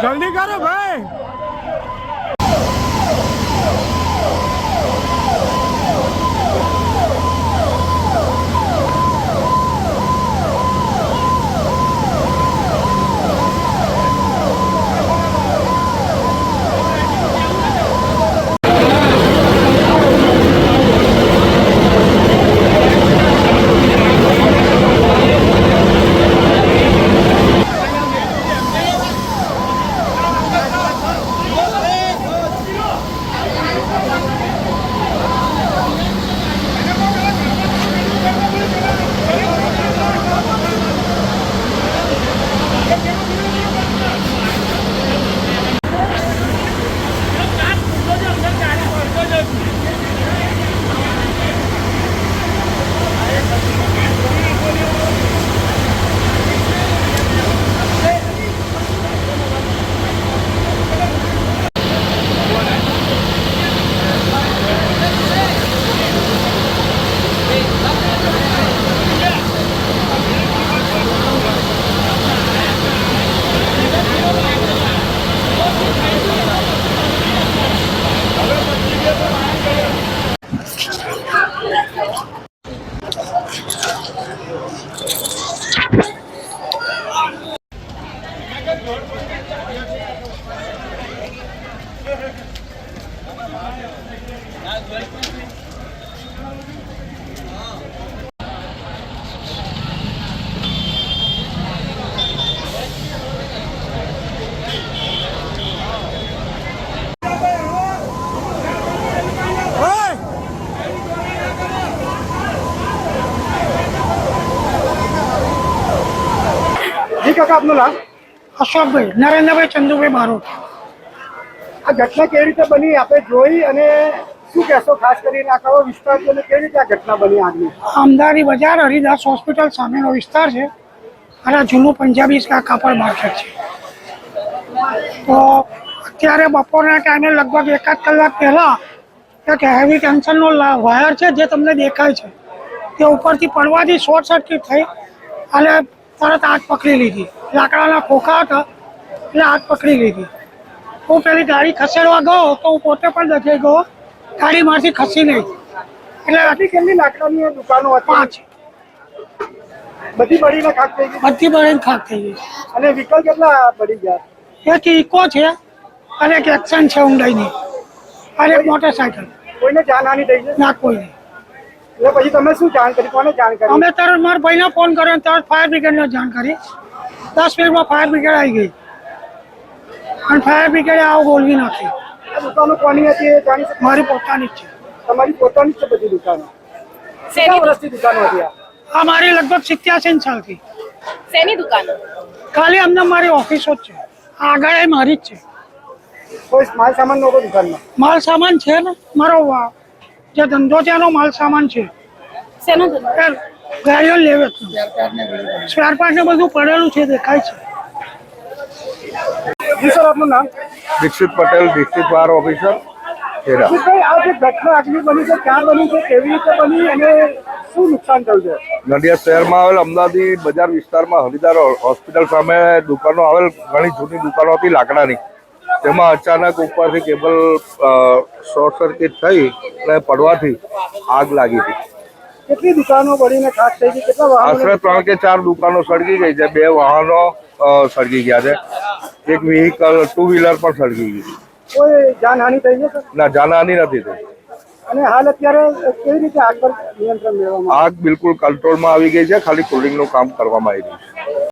જલ્દી કરો ભાઈ. કાકા આપનું નામ? અશોકભાઈ નરેન્દ્રભાઈ ચંદુભાઈ બારોટ. આ ઘટના કેવી રીતે બની આપણે જોઈ અને શું કહેશો? ખાસ કરીને આ કયો વિસ્તાર છે અને કેવી રીતે આ ઘટના બની આગની? અમદાવાદી બજાર હરિદાસ હોસ્પિટલ સામેનો વિસ્તાર છે અને જૂનું પંજાબી કાપડ માર્કેટ છે. તો અત્યારે બપોરના ટાઈમે લગભગ 1 કલાક પહેલાં એક હેવી ટેન્શનનો વાયર છે જે તમને દેખાય છે તે ઉપરથી પડવાથી શોર્ટ સર્કિટ થઈ અને તરત આગ પકડી લીધી. લાકડાના ખોખા હતા એટલે આગ પકડી લીધી. હું પેલી ગાડી ખસેડવા ગયો તો હું પોતે પણ દજાઈ ગયો, ગાડીમાંથી ખસી નહીં. એટલે આટલી કેટલી લાકડાની દુકાનો હતી? 5 બધી બળીને ખાક થઈ ગઈ? બધી બળીને ખાક થઈ ગઈ. અને વ્હીકલ કેટલા બળી ગયા? એક ઇકો છે અને એક એક્શન છે ઊંડાઈની અને એક મોટરસાયકલ. કોઈને જાનહાની થઈ છે? ના કોઈ નહીં. એટલે પછી તમે શું જાણ કરી? કોને જાણ કરી? અમે તરત મારા ભાઈને ફોન કર્યો, તરત ફાયર બ્રિગેડને જાણ કરી. 10 મિનિટમાં ફાયર બ્રિગેડ આવી ગઈ અને ફાયર બ્રિગેડે આવું બોલવી નથી. આ દુકાનો કોની હતી એ જાણી શકો? મારી પોતાની જ છે. તમારી પોતાની જ છે બધી દુકાનો? કેટલા વર્ષથી દુકાનો હતી આ મારી લગભગ 87 સાલથી. શેની દુકાન? ખાલી અમને મારી ઓફિસો જ છે, આગળ એ મારી જ છે. કોઈ માલ સામાન નો દુકાનમાં? માલ સામાન છે ને મારો જે ધંધો છે એનો માલ સામાન છે. શેનો ધંધો? ગાડીઓ લેવે સ્પેર પાર્ટ ને બધું પડેલું છે દેખાય છે. જી સર, આપનું નામ? Dikshit Patel, district bar officer, Kheda. આ જે ઘટના આગની બની છે ક્યાં બની છે, કેવી રીતે બની અને શું નુકસાન થયું છે? નડિયાદ શહેરમાં આવેલ અમદાવાદી બજાર વિસ્તારમાં હરિદાર હોસ્પિટલ સામે દુકાનો આવેલ ઘણી જૂની દુકાનો હતી લાકડાની. તેમાં અચાનક ઉપરથી કેબલ શોર્ટ સર્કિટ થઈ અને પડવાથી આગ લાગી હતી. કેટલી દુકાનો બળીને ખાક થઈ ગઈ? કેટલા વાહનો? આશરે 3 કે 4 દુકાનો સળગી ગઈ છે. 2 વાહનો સળગી ગયા છે. એક વ્હીકલ 2 વ્હીલર પણ સળગી ગઈ. કોઈ જાનહાની થઈ છે? ના, જાનહાની નથી થઈ. અને હાલ અત્યારે કેવી રીતે આગ પર નિયંત્રણ મેળવવામાં? આગ બિલકુલ કંટ્રોલમાં આવી ગઈ છે. ખાલી કુલિંગનું કામ કરવામાં આવી રહ્યું છે.